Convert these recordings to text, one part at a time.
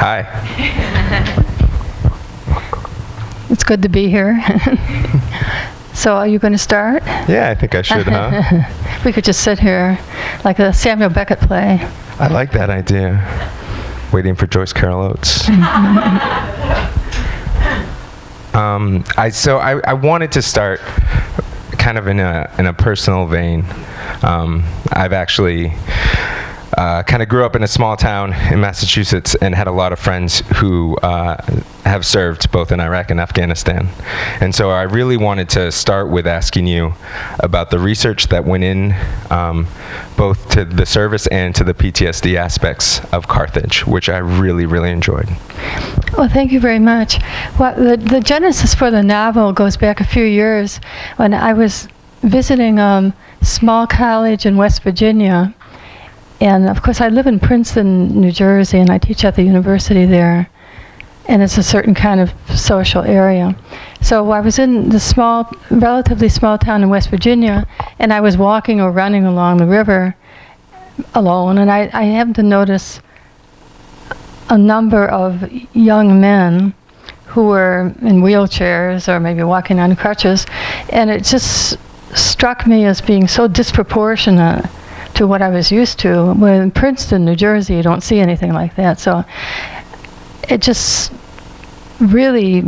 Hi. It's good to be here. So are you going to start? Yeah, I think I should, huh? We could just sit here like a Samuel Beckett play. I like that idea. Waiting for Joyce Carol Oates. I wanted to start kind of in a personal vein. I've actually kind of grew up in a small town in Massachusetts and had a lot of friends who have served both in Iraq and Afghanistan. And so I really wanted to start with asking you about the research that went in both to the service and to the PTSD aspects of Carthage, which I really, really enjoyed. Well, thank you very much. Well, the genesis for the novel goes back a few years when I was visiting a small college in West Virginia. And of course, I live in Princeton, New Jersey, and I teach at the university there. And it's a certain kind of social area. So I was in the relatively small town in West Virginia, and I was walking or running along the river alone, and I happened to notice a number of young men who were in wheelchairs or maybe walking on crutches, and it just struck me as being so disproportionate to what I was used to. Well, in Princeton, New Jersey, you don't see anything like that. So it just really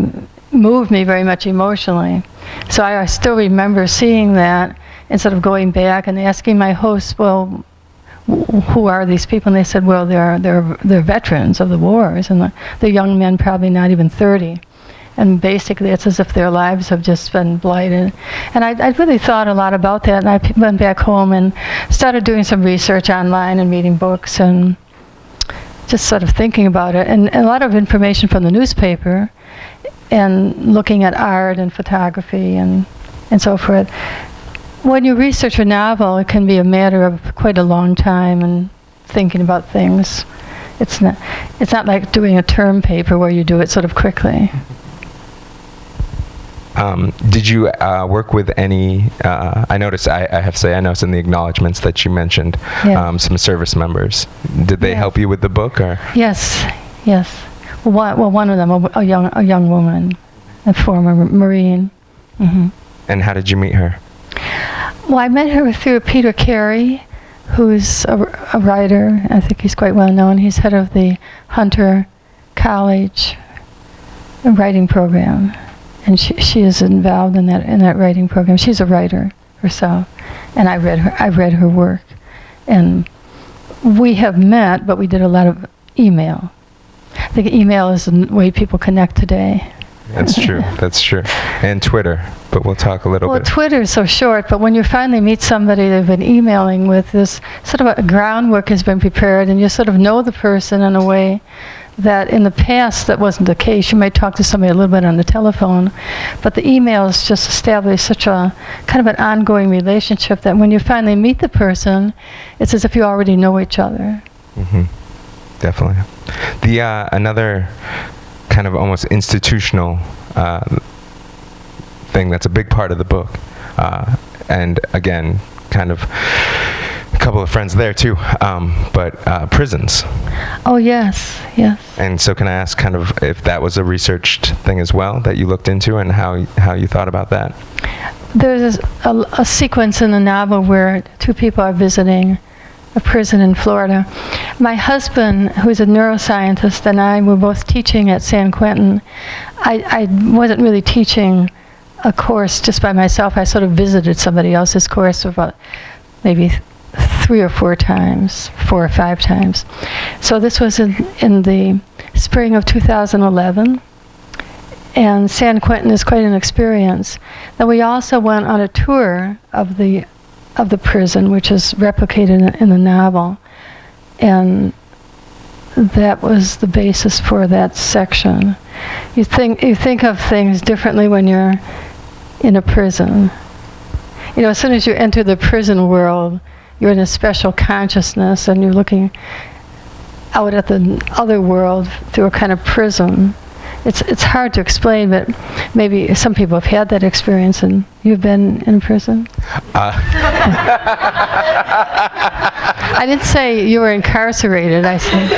moved me very much emotionally. So I still remember seeing that and sort of going back and asking my hosts, well, who are these people? And they said, well, they're veterans of the wars, and the young men probably not even 30. And basically, it's as if their lives have just been blighted. And I really thought a lot about that, and I went back home and started doing some research online and reading books and just sort of thinking about it. And a lot of information from the newspaper and looking at art and photography and so forth. When you research a novel, it can be a matter of quite a long time and thinking about things. It's not like doing a term paper where you do it sort of quickly. Did you work with any, I noticed, I have to say, I noticed in the acknowledgments that you mentioned some service members. Did they help you with the book? Or? Yes. Well, one of them, a young woman, a former Marine. Mm-hmm. And how did you meet her? Well, I met her through Peter Carey, who's a writer. I think he's quite well known. He's head of the Hunter College writing program. And she is involved in that writing program. She's a writer herself, and I read her work, and we have met, but we did a lot of email. I think email is the way people connect today. That's true, and Twitter. But we'll talk a little bit. Well, Twitter is so short, but when you finally meet somebody they've been emailing with, this sort of a groundwork has been prepared, and you sort of know the person in a way that in the past that wasn't the case. You might talk to somebody a little bit on the telephone, but the emails just establish such a kind of an ongoing relationship that when you finally meet the person, it's as if you already know each other. Mm-hmm. Definitely. The another kind of almost institutional thing that's a big part of the book, and again, kind of a couple of friends there too, but prisons. Oh, yes. And so can I ask kind of if that was a researched thing as well that you looked into, and how you thought about that? There's a sequence in the novel where two people are visiting a prison in Florida. My husband, who's a neuroscientist, and I were both teaching at San Quentin. I wasn't really teaching a course just by myself. I sort of visited somebody else's course about maybe 3 or 4 times, 4 or 5 times. So this was in the spring of 2011, and San Quentin is quite an experience. Then we also went on a tour of the prison, which is replicated in the novel, and that was the basis for that section. You think of things differently when you're in a prison. You know, as soon as you enter the prison world, you're in a special consciousness, and you're looking out at the other world through a kind of prism. It's hard to explain, but maybe some people have had that experience, and you've been in prison? I didn't say you were incarcerated. I said.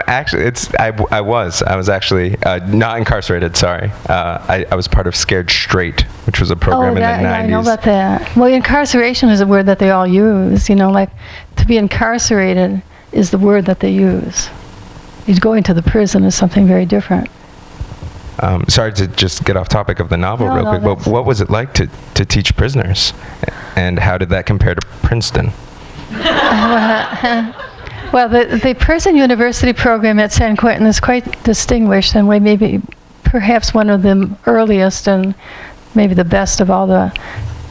Actually, I was actually not incarcerated. Sorry, I was part of Scared Straight, which was a program in the 90s. Yeah, I know about that. Well, incarceration is a word that they all use. Like to be incarcerated is the word that they use. Going to the prison is something very different. Sorry to just get off topic of the novel real quick, but what was it like to teach prisoners? And how did that compare to Princeton? Well, the prison university program at San Quentin is quite distinguished, and maybe perhaps one of the earliest and maybe the best of all the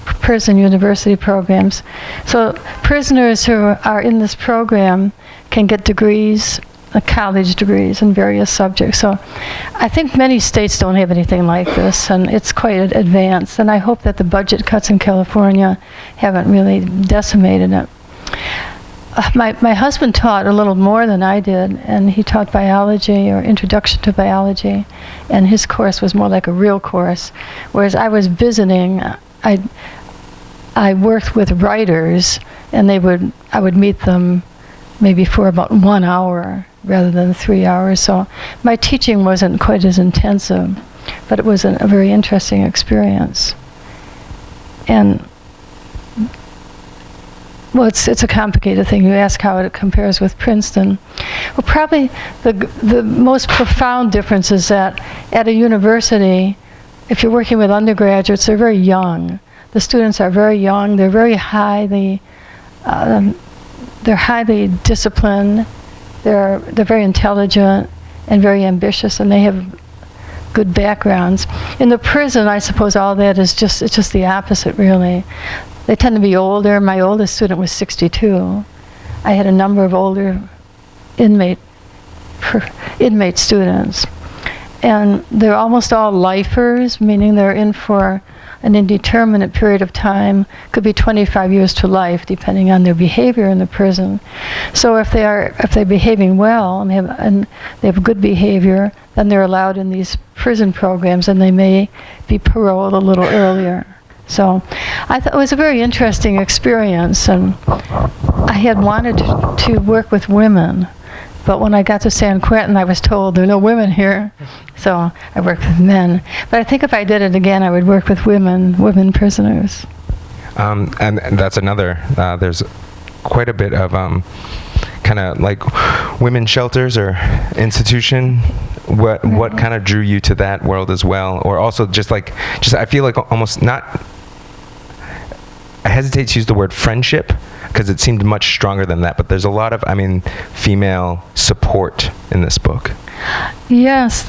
prison university programs. So prisoners who are in this program can get degrees, college degrees in various subjects. So I think many states don't have anything like this, and it's quite advanced. And I hope that the budget cuts in California haven't really decimated it. My husband taught a little more than I did, and he taught biology or introduction to biology, and his course was more like a real course. Whereas I was visiting, I worked with writers, and I would meet them maybe for about 1 hour rather than 3 hours. So my teaching wasn't quite as intensive, but it was a very interesting experience. And well, it's a complicated thing. You ask how it compares with Princeton. Well, probably the most profound difference is that at a university, if you're working with undergraduates, they're very young. The students are very young. They're very highly disciplined. They're very intelligent and very ambitious, and they have good backgrounds. In the prison, I suppose all that is it's just the opposite, really. They tend to be older. My oldest student was 62. I had a number of older inmate students. And they're almost all lifers, meaning they're in for an indeterminate period of time, could be 25 years to life, depending on their behavior in the prison. So if they're behaving well and they have good behavior, then they're allowed in these prison programs, and they may be paroled a little earlier. So I thought it was a very interesting experience, and I had wanted to work with women, but when I got to San Quentin, I was told there are no women here, so I worked with men. But I think if I did it again, I would work with women prisoners. And that's another, there's quite a bit of kind of like women's shelters or institution. What kind of drew you to that world as well? Or also just I feel like almost not, I hesitate to use the word friendship because it seemed much stronger than that, but there's a lot of, female support in this book. Yes.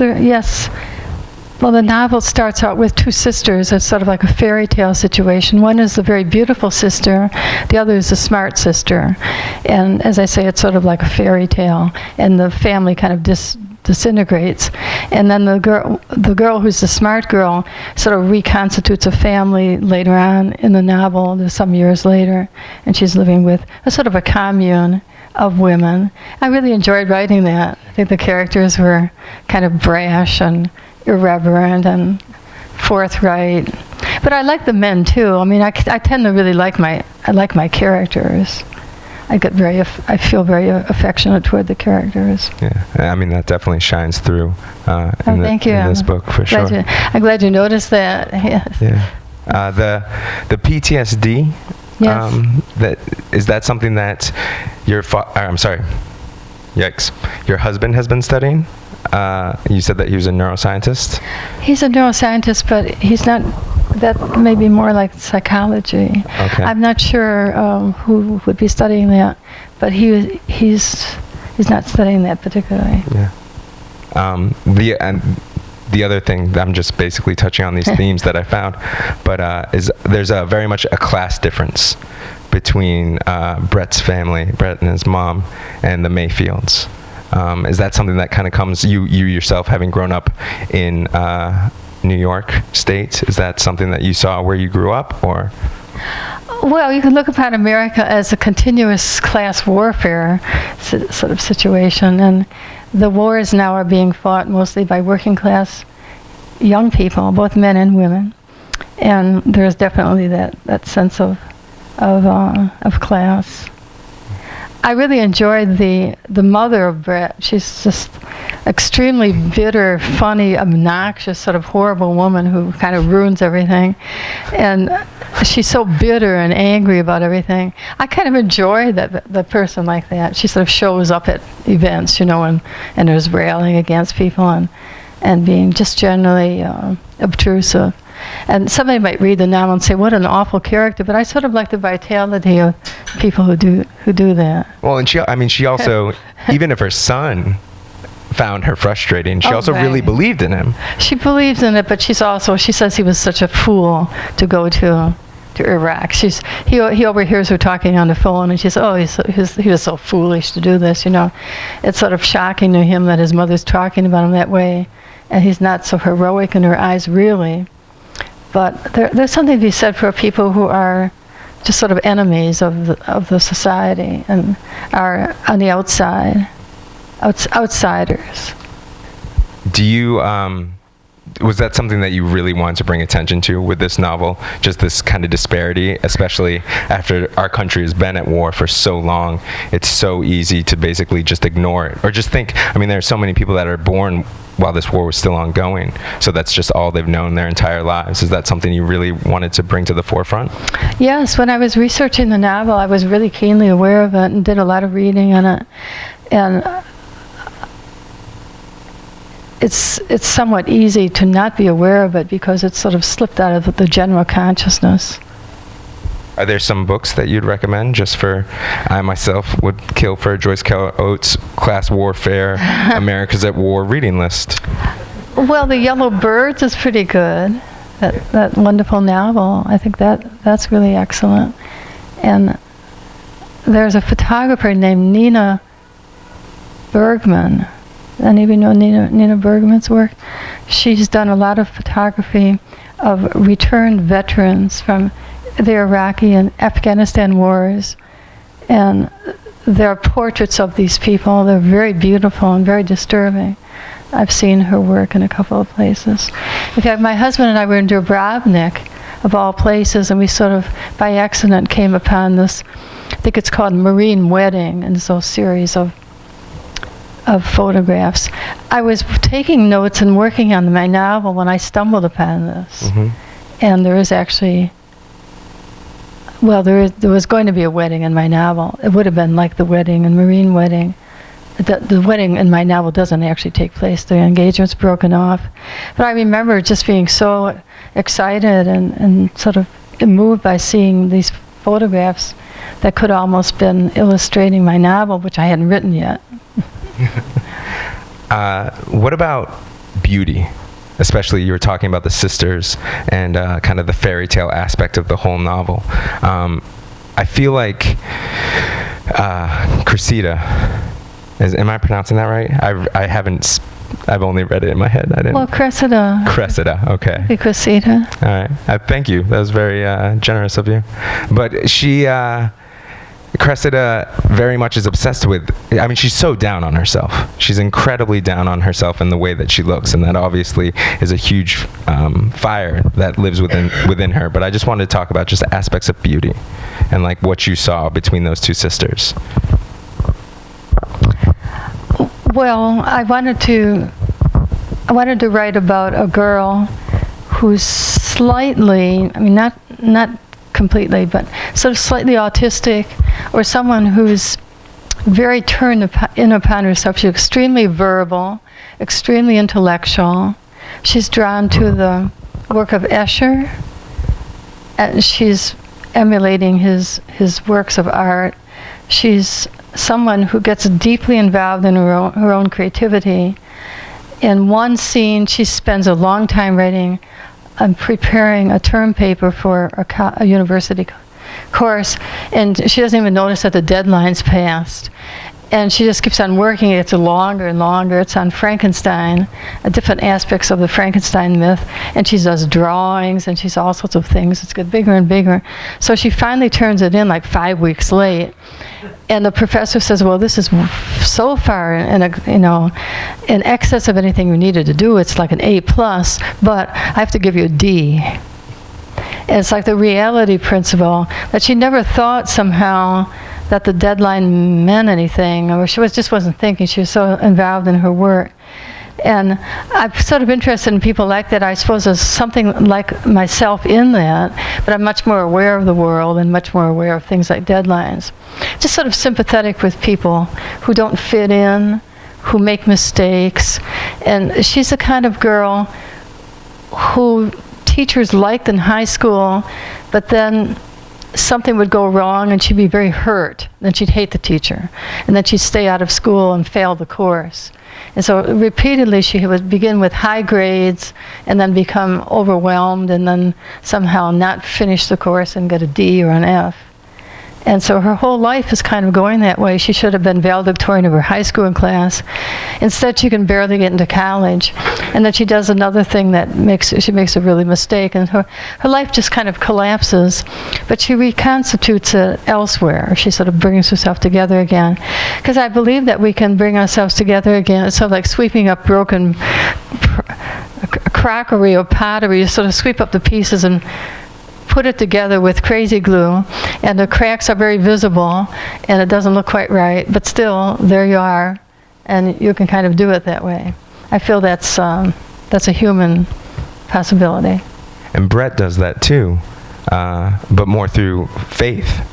Well, the novel starts out with two sisters. It's sort of like a fairy tale situation. One is the very beautiful sister, the other is the smart sister. And as I say, it's sort of like a fairy tale, and the family kind of disintegrates. And then the girl who's the smart girl sort of reconstitutes a family later on in the novel, some years later, and she's living with a sort of a commune of women. I really enjoyed writing that. I think the characters were kind of brash and irreverent and forthright. But I like the men too. I tend to really like my characters. I feel very affectionate toward the characters. Yeah, that definitely shines through in this book for sure. I'm glad you noticed that. Yes. Yeah. The PTSD. Yes. Is that something that your husband has been studying? You said that he was a neuroscientist. He's a neuroscientist, but he's not. That may be more like psychology. Okay. I'm not sure who would be studying that, but he's not studying that particularly. Yeah. The other thing, I'm just basically touching on these themes that I found, but there's very much a class difference between Brett's family, Brett and his mom, and the Mayfields. Is that something that kind of comes, you yourself having grown up in New York State, is that something that you saw where you grew up, or? Well, you can look upon America as a continuous class warfare sort of situation, and the wars now are being fought mostly by working class young people, both men and women, and there's definitely that sense of class. I really enjoyed the mother of Brett. She's just extremely bitter, funny, obnoxious, sort of horrible woman who kind of ruins everything. And she's so bitter and angry about everything. I kind of enjoy the person like that. She sort of shows up at events, and is railing against people and being just generally obtrusive. And somebody might read the novel and say, what an awful character, but I sort of like the vitality of people who do that. Well, and she also, even if her son found her frustrating, she also really believed in him. She believes in it, but she says he was such a fool to go to Iraq. He overhears her talking on the phone, and she says, oh, he was so foolish to do this, It's sort of shocking to him that his mother's talking about him that way, and he's not so heroic in her eyes, really. But there's something to be said for people who are just sort of enemies of the society and are on the outside, outsiders. Do you, was that something that you really wanted to bring attention to with this novel? Just this kind of disparity, especially after our country has been at war for so long. It's so easy to basically just ignore it or just think, there are so many people that are born while this war was still ongoing. So that's just all they've known their entire lives. Is that something you really wanted to bring to the forefront? Yes, when I was researching the novel, I was really keenly aware of it and did a lot of reading on it. And it's somewhat easy to not be aware of it because it's sort of slipped out of the general consciousness. Are there some books that you'd recommend just for, I myself would kill for Joyce Carol Oates' Class Warfare, America's at War reading list? Well, The Yellow Birds is pretty good. That wonderful novel. I think that's really excellent. And there's a photographer named Nina Bergman. Any of you know Nina Bergman's work? She's done a lot of photography of returned veterans from the Iraqi and Afghanistan wars, and there are portraits of these people. They're very beautiful and very disturbing. I've seen her work in a couple of places. In fact, my husband and I were in Dubrovnik, of all places, and we sort of, by accident, came upon this, I think it's called Marine Wedding, and it's a series of photographs. I was taking notes and working on my novel when I stumbled upon this. Mm-hmm. And there is actually, there was going to be a wedding in my novel. It would have been like the wedding in Marine Wedding. The wedding in my novel doesn't actually take place. The engagement's broken off. But I remember just being so excited and sort of moved by seeing these photographs that could almost been illustrating my novel, which I hadn't written yet. What about beauty? Especially, you were talking about the sisters and kind of the fairy tale aspect of the whole novel. I feel like Cressida, am I pronouncing that right? I've only read it in my head. I didn't. Well, Cressida. Cressida, okay. Cressida. All right. Thank you. That was very generous of you. But Cressida very much is obsessed with, she's so down on herself. She's incredibly down on herself in the way that she looks, and that obviously is a huge fire that lives within her. But I just wanted to talk about just aspects of beauty and like what you saw between those two sisters. Well, I wanted to write about a girl who's slightly, not completely, but sort of slightly autistic, or someone who's very turned in upon herself. She's extremely verbal, extremely intellectual. She's drawn to the work of Escher, and she's emulating his works of art. She's someone who gets deeply involved in her own creativity. In one scene, she spends a long time writing and preparing a term paper for a university course, and she doesn't even notice that the deadline's passed. And she just keeps on working. It's longer and longer. It's on Frankenstein, different aspects of the Frankenstein myth. And she does drawings, and she's all sorts of things. It's get bigger and bigger. So she finally turns it in like 5 weeks late. And the professor says, well, this is so far in excess of anything we needed to do. It's like an A+, but I have to give you a D. And it's like the reality principle that she never thought somehow that the deadline meant anything, or she just wasn't thinking. She was so involved in her work. And I'm sort of interested in people like that. I suppose there's something like myself in that, but I'm much more aware of the world and much more aware of things like deadlines. Just sort of sympathetic with people who don't fit in, who make mistakes. And she's the kind of girl who teachers liked in high school, but then something would go wrong and she'd be very hurt. Then she'd hate the teacher. And then she'd stay out of school and fail the course. And so repeatedly she would begin with high grades and then become overwhelmed and then somehow not finish the course and get a D or an F. And so her whole life is kind of going that way. She should have been valedictorian of her high school class. Instead, she can barely get into college. And then she does another thing that she makes a really mistake. And her life just kind of collapses. But she reconstitutes it elsewhere. She sort of brings herself together again. Because I believe that we can bring ourselves together again. It's sort of like sweeping up broken crockery or pottery. You sort of sweep up the pieces and put it together with crazy glue, and the cracks are very visible, and it doesn't look quite right, but still, there you are, and you can kind of do it that way. I feel that's a human possibility. And Brett does that too, but more through faith.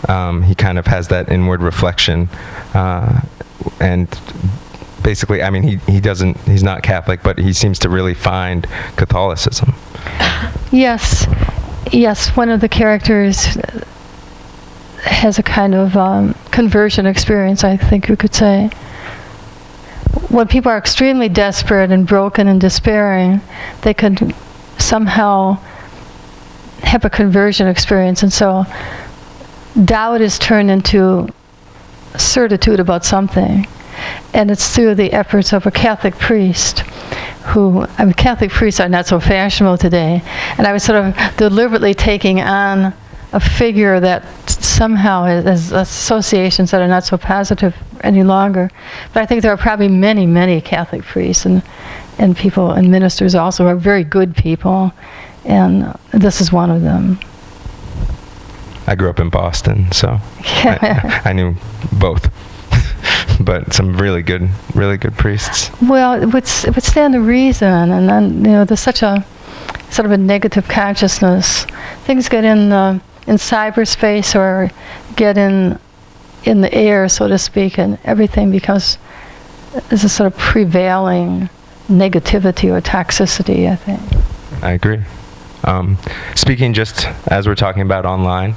He kind of has that inward reflection, and basically, I mean, he's not Catholic, but he seems to really find Catholicism. Yes, one of the characters has a kind of conversion experience, I think you could say. When people are extremely desperate and broken and despairing, they can somehow have a conversion experience. And so doubt is turned into certitude about something. And it's through the efforts of a Catholic priest Catholic priests are not so fashionable today. And I was sort of deliberately taking on a figure that somehow has associations that are not so positive any longer. But I think there are probably many, many Catholic priests and people and ministers also who are very good people. And this is one of them. I grew up in Boston, so I knew both. But some really good priests. Well, it would stand to reason, and then there's such a sort of a negative consciousness. Things get in cyberspace or get in the air, so to speak, and everything becomes there's a sort of prevailing negativity or toxicity, I think. I agree. Speaking just as we're talking about online,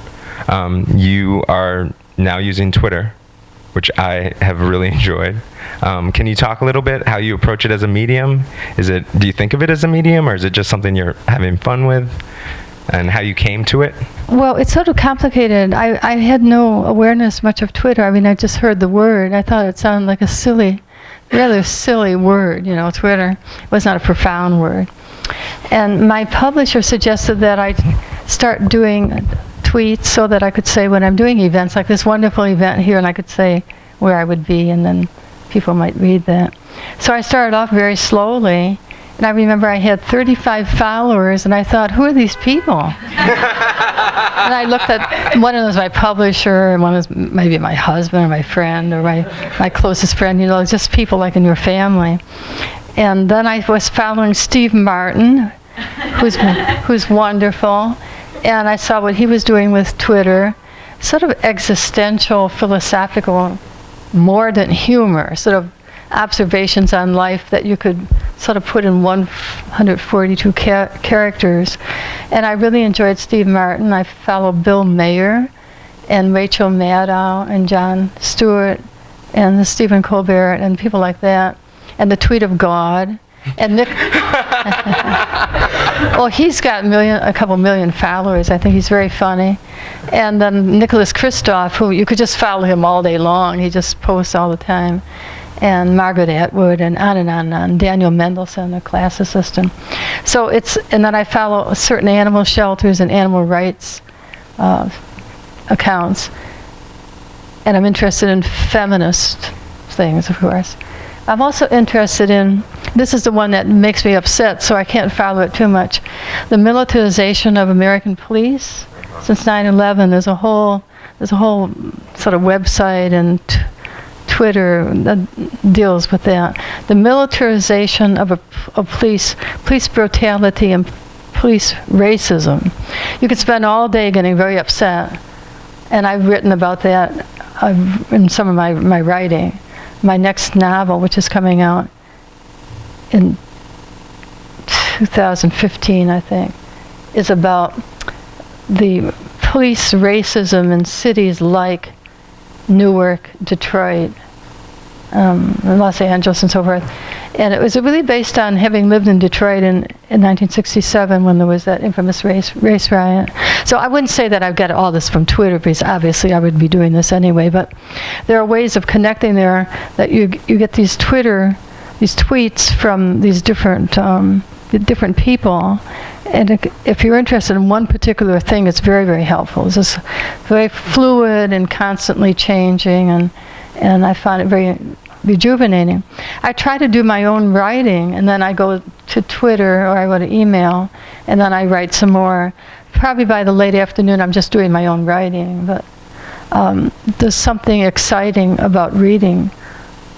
you are now using Twitter, which I have really enjoyed. Can you talk a little bit how you approach it as a medium? Do you think of it as a medium, or is it just something you're having fun with? And how you came to it? Well, it's sort of complicated. I had no awareness much of Twitter. I mean, I just heard the word. I thought it sounded like a rather silly word, Twitter. It was not a profound word. And my publisher suggested that I start doing tweets so that I could say when I'm doing events, like this wonderful event here, and I could say where I would be, and then people might read that. So I started off very slowly, and I remember I had 35 followers, and I thought, who are these people? And I looked at, one of them was my publisher, and one was maybe my husband or my friend or my closest friend, just people like in your family. And then I was following Steve Martin, who's wonderful. And I saw what he was doing with Twitter, sort of existential, philosophical, mordant humor, sort of observations on life that you could sort of put in 142 characters. And I really enjoyed Steve Martin. I follow Bill Mayer and Rachel Maddow and Jon Stewart and Stephen Colbert and people like that. And the Tweet of God. And Nick, well, he's got a couple million followers. I think he's very funny. And then Nicholas Kristof, who you could just follow him all day long. He just posts all the time. And Margaret Atwood, and on and on and on. Daniel Mendelsohn, a class assistant. So and then I follow certain animal shelters and animal rights accounts. And I'm interested in feminist things, of course. I'm also interested in, this is the one that makes me upset, so I can't follow it too much, the militarization of American police. Since 9/11, there's a whole there's a whole sort of website and Twitter that deals with that. The militarization of police brutality and police racism. You could spend all day getting very upset, and I've written about that in some of my writing. My next novel, which is coming out in 2015, I think, is about the police racism in cities like Newark, Detroit, Los Angeles, and so forth. And it was really based on having lived in Detroit in 1967 when there was that infamous race riot. So I wouldn't say that I've got all this from Twitter, because obviously I would be doing this anyway, but there are ways of connecting there that you get these tweets from these different people. And if you're interested in one particular thing, it's very, very helpful. It's just very fluid and constantly changing, and I find it very rejuvenating. I try to do my own writing, and then I go to Twitter or I go to email, and then I write some more. Probably by the late afternoon, I'm just doing my own writing, but there's something exciting about reading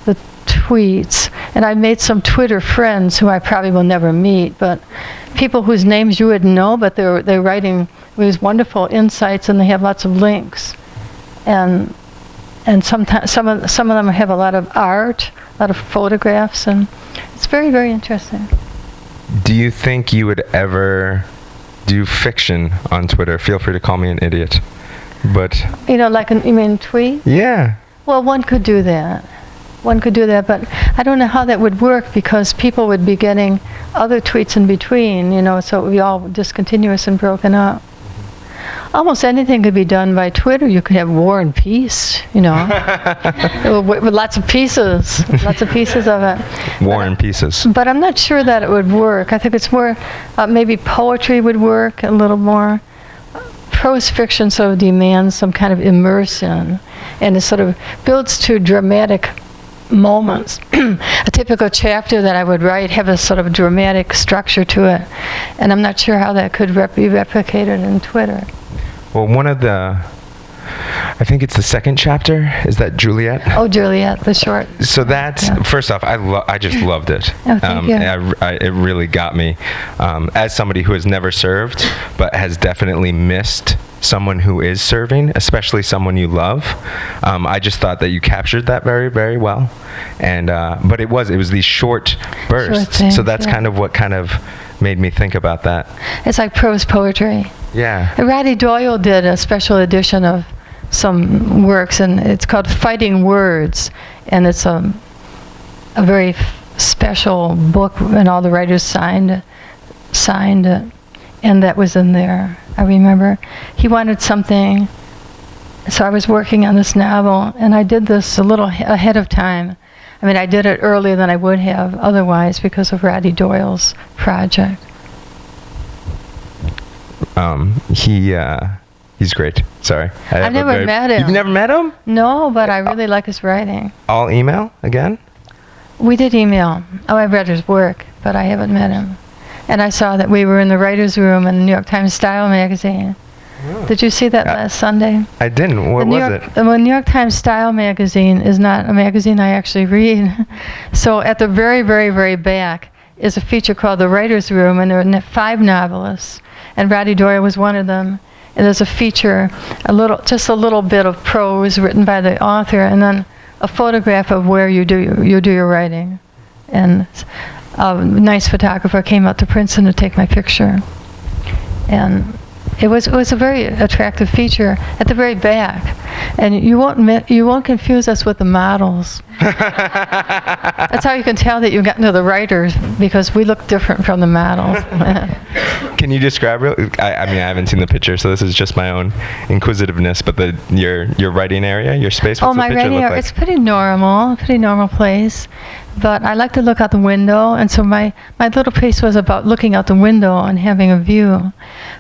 the tweets. And I made some Twitter friends who I probably will never meet, but people whose names you wouldn't know, but they're writing these wonderful insights, and they have lots of links. And sometimes some of them have a lot of art, a lot of photographs, and it's very, very interesting. Do you think you would ever do fiction on Twitter? Feel free to call me an idiot, but you mean tweet? Yeah. Well, one could do that. But I don't know how that would work, because people would be getting other tweets in between, so it would be all discontinuous and broken up. Almost anything could be done by Twitter. You could have War and Peace, with lots of pieces of it. War and Pieces. But I'm not sure that it would work. I think it's more, maybe poetry would work a little more. Prose fiction sort of demands some kind of immersion, and it sort of builds to dramatic moments. A typical chapter that I would write have a sort of dramatic structure to it, and I'm not sure how that could be replicated in Twitter. Well, I think it's the second chapter. Is that Juliet? Oh, Juliet, the short. So that's, first off, I just loved it. Oh, thank you. It really got me. As somebody who has never served, but has definitely missed someone who is serving, especially someone you love. I just thought that you captured that very, very well. And but it was these short bursts. Things, so that's kind of what made me think about that. It's like prose poetry. Yeah. Ratty Doyle did a special edition of some works, and it's called Fighting Words, and it's a very special book, and all the writers signed it, and that was in there. I remember he wanted something, so I was working on this novel, and I did this a little ahead of time. I mean, I did it earlier than I would have otherwise because of Ratty Doyle's project. He's great. Sorry. I've never met him. You've never met him? No, but I really like his writing. All email again? We did email. Oh, I've read his work, but I haven't met him. And I saw that we were in the writer's room in the New York Times Style magazine. Oh. Did you see that last Sunday? I didn't. What was it? The New York Times Style magazine is not a magazine I actually read. So at the very, very, very back is a feature called The Writer's Room, and there are 5 novelists, and Ratty Doyle was one of them. And there's a feature, just a little bit of prose written by the author, and then a photograph of where you do your writing. And a nice photographer came out to Princeton to take my picture. And it was a very attractive feature at the very back. And you won't confuse us with the models. That's how you can tell that you've gotten to the writers, because we look different from the models. Can you describe it? I mean, I haven't seen the picture, so this is just my own inquisitiveness. But your writing area, your space. What's the picture look like? It's pretty normal place. But I like to look out the window, and so my little piece was about looking out the window and having a view,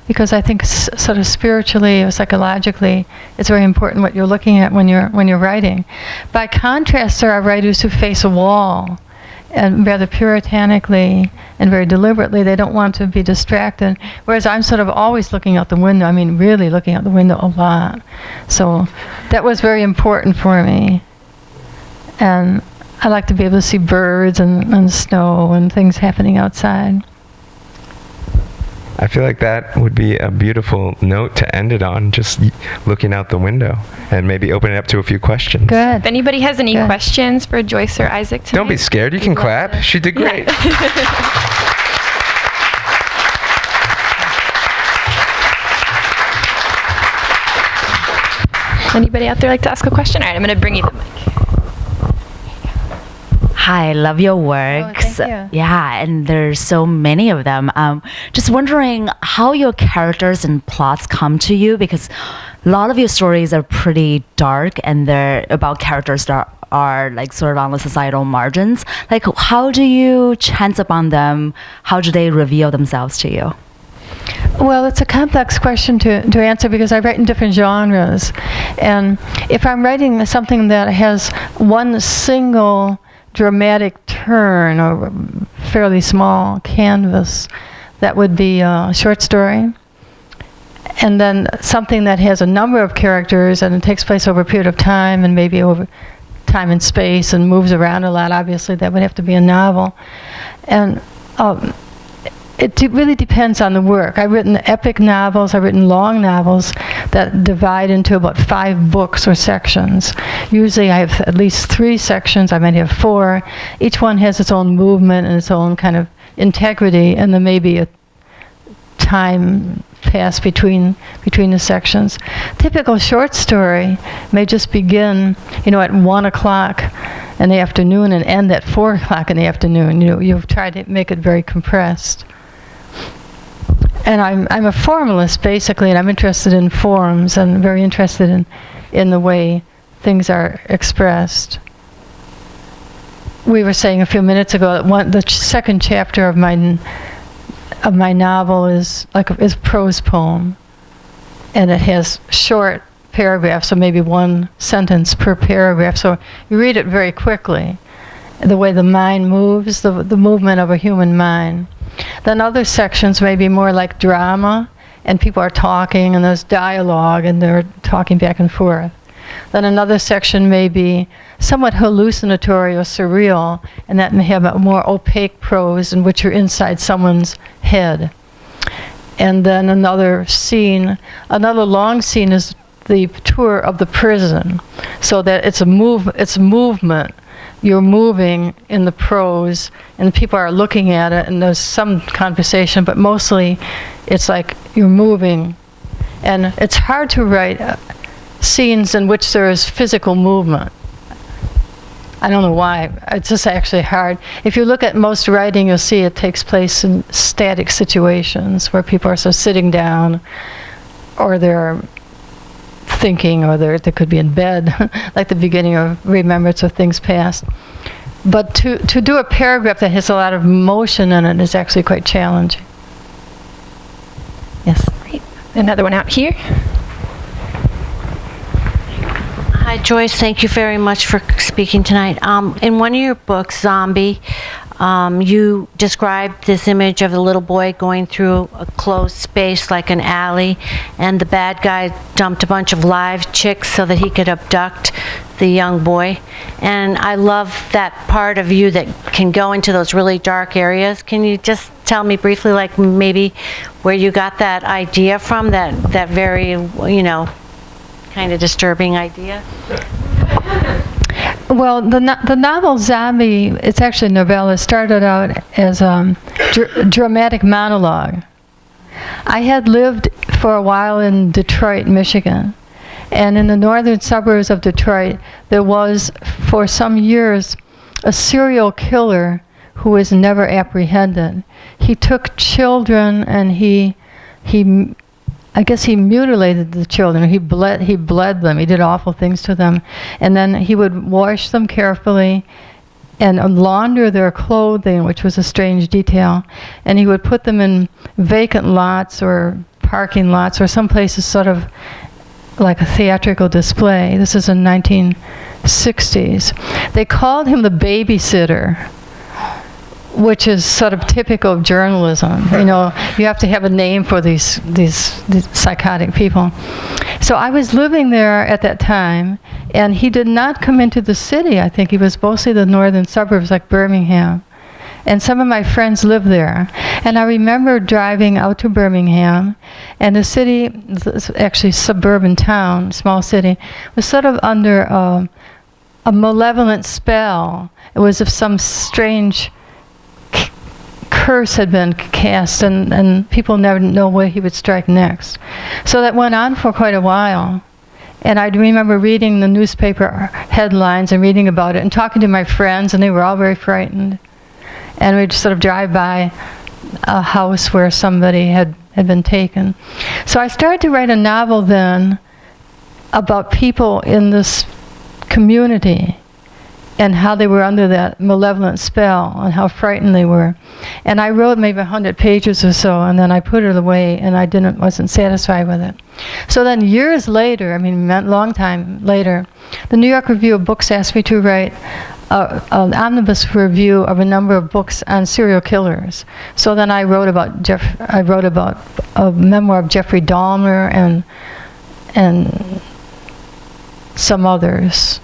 because I think sort of spiritually or psychologically, it's very important what you're looking at when you're writing. By contrast, there are writers who face a wall, and rather puritanically and very deliberately, they don't want to be distracted. Whereas I'm sort of always looking out the window. I mean, really looking out the window a lot. So that was very important for me. And I like to be able to see birds and snow and things happening outside. I feel like that would be a beautiful note to end it on, just looking out the window, and maybe open it up to a few questions. Good. If anybody has any questions for Joyce or Isaac tonight. Don't be scared. You can clap. She did great. Anybody out there like to ask a question? All right, I'm going to bring you the mic. Hi, I love your works. thank you. Yeah, and there's so many of them. Just wondering how your characters and plots come to you, because a lot of your stories are pretty dark and they're about characters that are like sort of on the societal margins. Like, how do you chance upon them? How do they reveal themselves to you? Well, it's a complex question to answer because I write in different genres. And if I'm writing something that has one single dramatic turn or fairly small canvas, that would be a short story. And then something that has a number of characters and it takes place over a period of time and maybe over time and space and moves around a lot, obviously that would have to be a novel. And it really depends on the work. I've written epic novels, I've written long novels that divide into about 5 books or sections. Usually I have at least 3 sections, I might have 4. Each one has its own movement and its own kind of integrity, and then maybe a time pass between the sections. Typical short story may just begin, at 1 o'clock in the afternoon and end at 4 o'clock in the afternoon. You've tried to make it very compressed. And I'm a formalist, basically, and I'm interested in forms and very interested in the way things are expressed. We were saying a few minutes ago that the second chapter of my novel is a prose poem, and it has short paragraphs, so maybe 1 sentence per paragraph. So you read it very quickly, the way the mind moves, the movement of a human mind. Then other sections may be more like drama, and people are talking, and there's dialogue, and they're talking back and forth. Then another section may be somewhat hallucinatory or surreal, and that may have a more opaque prose in which you're inside someone's head. And then another long scene is the tour of the prison, so that it's movement. You're moving in the prose, and people are looking at it, and there's some conversation, but mostly it's like you're moving. And it's hard to write scenes in which there is physical movement. I don't know why. It's just actually hard. If you look at most writing, you'll see it takes place in static situations where people are sort of sitting down, or they're thinking, or they could be in bed, like the beginning of Remembrance of Things Past. But to do a paragraph that has a lot of motion in it is actually quite challenging. Yes. Great. Another one out here. Hi, Joyce. Thank you very much for speaking tonight. In one of your books, Zombie, you described this image of a little boy going through a closed space like an alley, and the bad guy dumped a bunch of live chicks so that he could abduct the young boy. And I love that part of you that can go into those really dark areas. Can you just tell me briefly, like maybe where you got that idea from, that very, kind of disturbing idea? Well, the novel Zombie, it's actually a novella, started out as a dramatic monologue. I had lived for a while in Detroit, Michigan. And in the northern suburbs of Detroit, there was, for some years, a serial killer who was never apprehended. He took children and I guess he mutilated the children. He bled them. He did awful things to them. And then he would wash them carefully and launder their clothing, which was a strange detail. And he would put them in vacant lots or parking lots or some places sort of like a theatrical display. This is in 1960s. They called him the babysitter which is sort of typical of journalism. You know, you have to have a name for these psychotic people. So I was living there at that time, and he did not come into the city. I think he was mostly the northern suburbs, like Birmingham. And some of my friends lived there. And I remember driving out to Birmingham, and the city, actually suburban town, small city, was sort of under a malevolent spell. It was as if some strange curse had been cast, and people never know where he would strike next. So that went on for quite a while. And I remember reading the newspaper headlines and reading about it and talking to my friends, and they were all very frightened. And we'd sort of drive by a house where somebody had been taken. So I started to write a novel then about people in this community and how they were under that malevolent spell and how frightened they were. And I wrote maybe 100 pages or so, and then I put it away, and I wasn't satisfied with it. So then years later, I mean, a long time later, the New York Review of Books asked me to write an omnibus review of a number of books on serial killers. So then I wrote about a memoir of Jeffrey Dahmer and some others,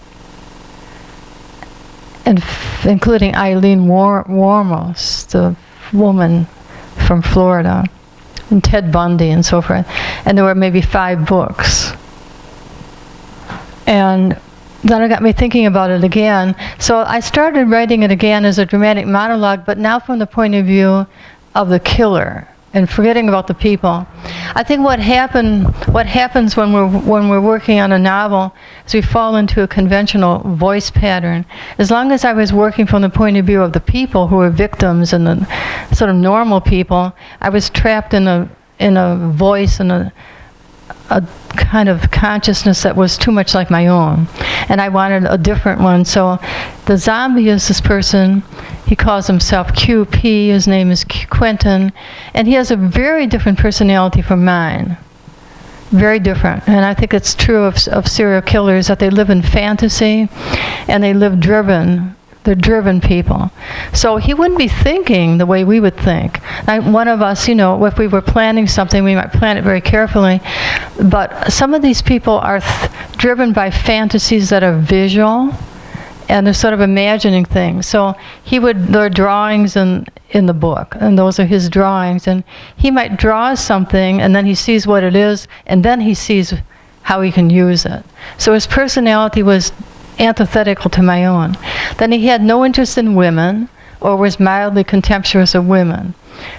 and including Eileen Warmos, the woman from Florida, and Ted Bundy and so forth. And there were maybe 5 books. And then it got me thinking about it again. So I started writing it again as a dramatic monologue, but now from the point of view of the killer and forgetting about the people. I think what happens when we're working on a novel is we fall into a conventional voice pattern. As long as I was working from the point of view of the people who were victims and the sort of normal people, I was trapped in a voice and a kind of consciousness that was too much like my own. And I wanted a different one. So the zombie is this person. He calls himself QP. His name is Quentin. And he has a very different personality from mine. Very different. And I think it's true of serial killers, that they live in fantasy and they live driven. They're driven people. So he wouldn't be thinking the way we would think. One of us, you know, if we were planning something, we might plan it very carefully. But some of these people are driven by fantasies that are visual, and they're sort of imagining things. So there are drawings in the book, and those are his drawings. And he might draw something, and then he sees what it is, and then he sees how he can use it. So his personality was antithetical to my own. Then he had no interest in women, or was mildly contemptuous of women.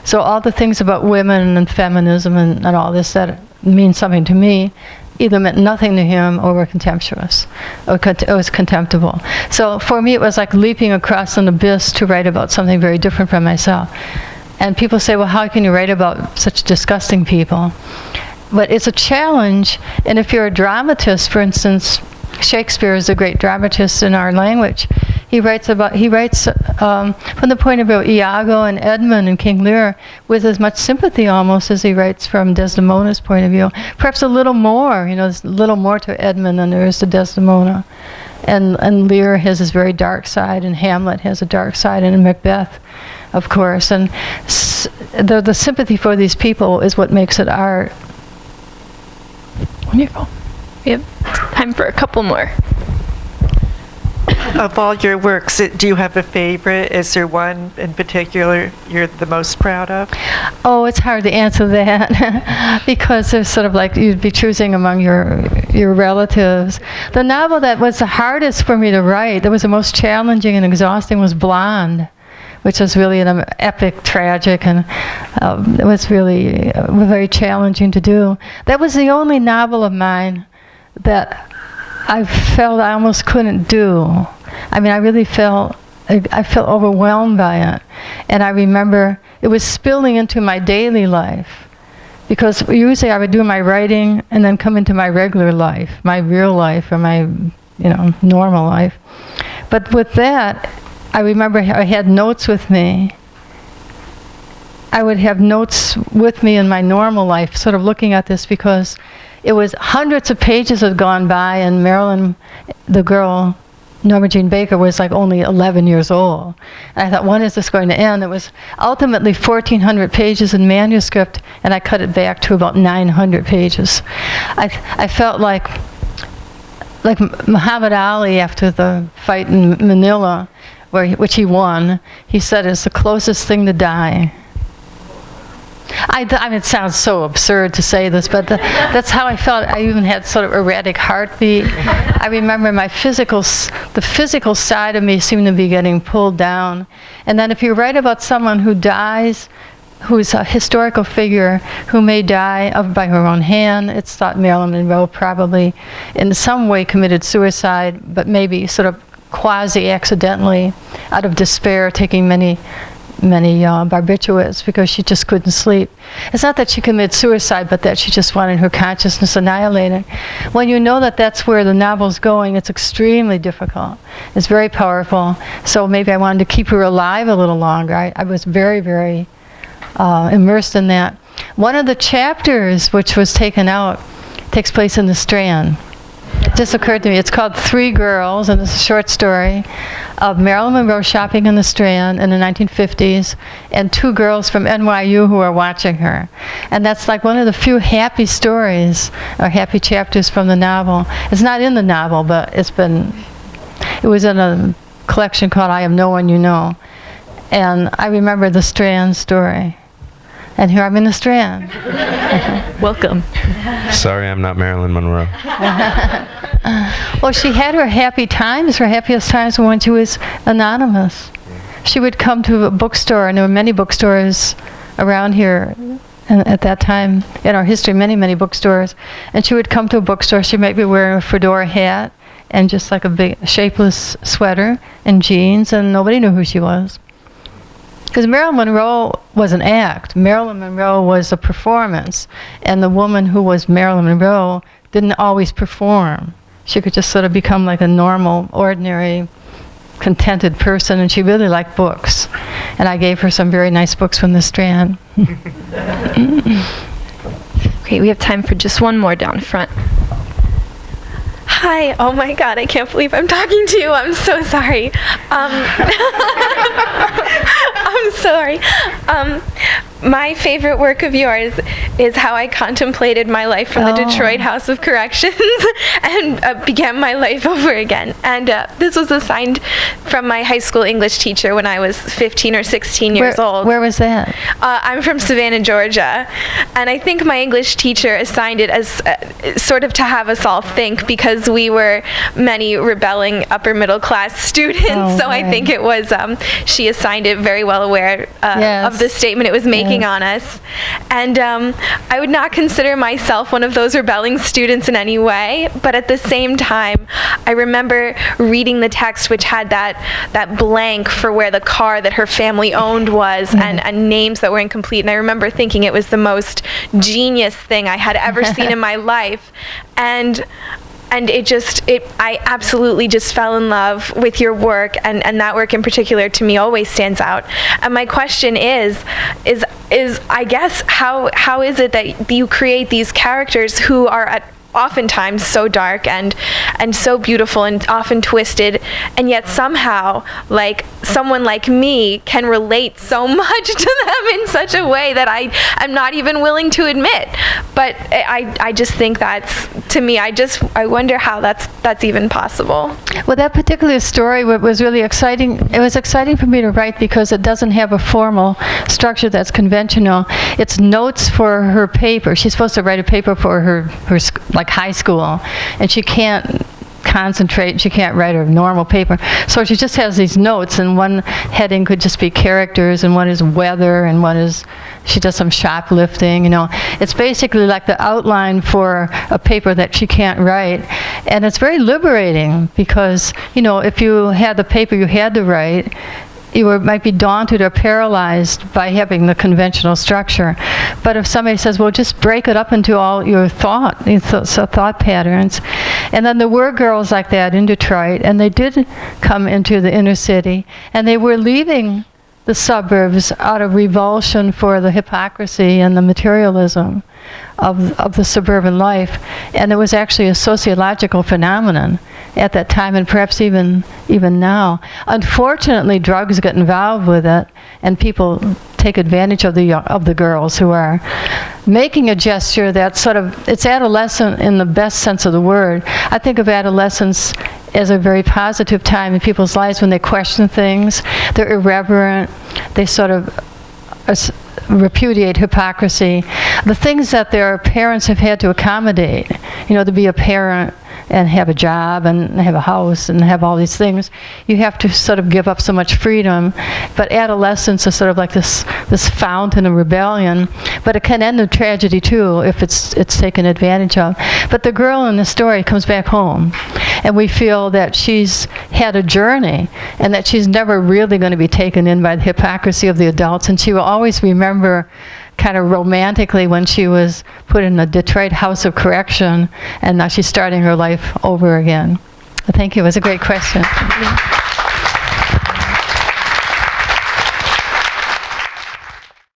So all the things about women and feminism and all this that mean something to me either meant nothing to him or were contemptuous, or it was contemptible. So for me it was like leaping across an abyss to write about something very different from myself. And people say, well, how can you write about such disgusting people? But it's a challenge, and if you're a dramatist, for instance, Shakespeare is a great dramatist in our language. He writes from the point of view of Iago and Edmund and King Lear with as much sympathy almost as he writes from Desdemona's point of view. Perhaps a little more, you know, there's a little more to Edmund than there is to Desdemona. And Lear has his very dark side, and Hamlet has a dark side, and Macbeth, of course. And the sympathy for these people is what makes it art. Wonderful. We have time for a couple more. Of all your works, do you have a favorite? Is there one in particular you're the most proud of? Oh, it's hard to answer that because there's sort of like you'd be choosing among your relatives. The novel that was the hardest for me to write, that was the most challenging and exhausting, was Blonde, which was really an epic, tragic, and it was really very challenging to do. That was the only novel of mine that I felt I almost couldn't do. I mean, I felt overwhelmed by it. And I remember it was spilling into my daily life, because usually I would do my writing and then come into my regular life, my real life, or my, normal life. But with that, I remember I had notes with me. I would have notes with me in my normal life, sort of looking at this, because it was hundreds of pages had gone by, and Marilyn, the girl, Norma Jean Baker was like only 11 years old. And I thought, when is this going to end? It was ultimately 1,400 pages in manuscript, and I cut it back to about 900 pages. I felt like Muhammad Ali after the fight in Manila, which he won, he said it's the closest thing to die. I mean, it sounds so absurd to say this, but that's how I felt. I even had sort of erratic heartbeat. I remember the physical side of me seemed to be getting pulled down. And then if you write about someone who dies, who's a historical figure, who may die by her own hand, it's thought Marilyn Monroe probably in some way committed suicide, but maybe sort of quasi-accidentally out of despair, taking many barbiturates because she just couldn't sleep. It's not that she committed suicide, but that she just wanted her consciousness annihilated. When you know that that's where the novel's going, it's extremely difficult. It's very powerful. So maybe I wanted to keep her alive a little longer. I was very, very immersed in that. One of the chapters which was taken out takes place in the Strand. It just occurred to me. It's called Three Girls, and it's a short story of Marilyn Monroe shopping in the Strand in the 1950s and two girls from NYU who are watching her. And that's like one of the few happy stories or happy chapters from the novel. It's not in the novel, but it was in a collection called I Am No One You Know. And I remember the Strand story. And here I'm in the Strand. Welcome. Sorry, I'm not Marilyn Monroe. Well, she had her happy times, her happiest times when she was anonymous. She would come to a bookstore, and there were many bookstores around here at that time in our history, many, many bookstores. And she would come to a bookstore. She might be wearing a fedora hat and just like a big shapeless sweater and jeans, and nobody knew who she was. Because Marilyn Monroe was an act. Marilyn Monroe was a performance. And the woman who was Marilyn Monroe didn't always perform. She could just sort of become like a normal, ordinary, contented person, and she really liked books. And I gave her some very nice books from the Strand. Great, we have time for just one more down front. Hi, oh my God, I can't believe I'm talking to you. I'm so sorry. I'm sorry. My favorite work of yours is how I contemplated my life from the Detroit House of Corrections and began my life over again. And this was assigned from my high school English teacher when I was 15 or 16 years old. Where was that? I'm from Savannah, Georgia. And I think my English teacher assigned it as sort of to have us all think, because we were many rebelling upper middle class students. So I think it was, she assigned it very well aware of the statement it was making on us. And I would not consider myself one of those rebelling students in any way, but at the same time, I remember reading the text which had that blank for where the car that her family owned was, and names that were incomplete. And I remember thinking it was the most genius thing I had ever seen in my life. And I absolutely just fell in love with your work, and that work in particular to me always stands out. And my question is I guess how is it that you create these characters who are oftentimes so dark and so beautiful and often twisted, and yet somehow, like, someone like me can relate so much to them in such a way that I'm not even willing to admit. But I just think that's, to me, I wonder how that's even possible. Well, that particular story was really exciting. It was exciting for me to write because it doesn't have a formal structure that's conventional. It's notes for her paper. She's supposed to write a paper for her like high school, and she can't concentrate. She can't write a normal paper. So she just has these notes, and one heading could just be characters, and one is weather, and one is she does some shoplifting, It's basically like the outline for a paper that she can't write. And it's very liberating because, if you had the paper you had to write, you might be daunted or paralyzed by having the conventional structure. But if somebody says, well, just break it up into all your thought patterns. And then there were girls like that in Detroit, and they did come into the inner city, and they were leaving the suburbs out of revulsion for the hypocrisy and the materialism of the suburban life. And it was actually a sociological phenomenon. at that time, and perhaps even now. Unfortunately, drugs get involved with it, and people take advantage of the girls who are making a gesture that's sort of, it's adolescent in the best sense of the word. I think of adolescence as a very positive time in people's lives when they question things, they're irreverent, they sort of repudiate hypocrisy. The things that their parents have had to accommodate, to be a parent and have a job and have a house and have all these things, you have to sort of give up so much freedom. But adolescence is sort of like this fountain of rebellion. But it can end in tragedy too if it's taken advantage of. But the girl in the story comes back home, and we feel that she's had a journey and that she's never really going to be taken in by the hypocrisy of the adults, and she will always remember kind of romantically when she was put in the Detroit House of Correction, and now she's starting her life over again. Thank you. It was a great question.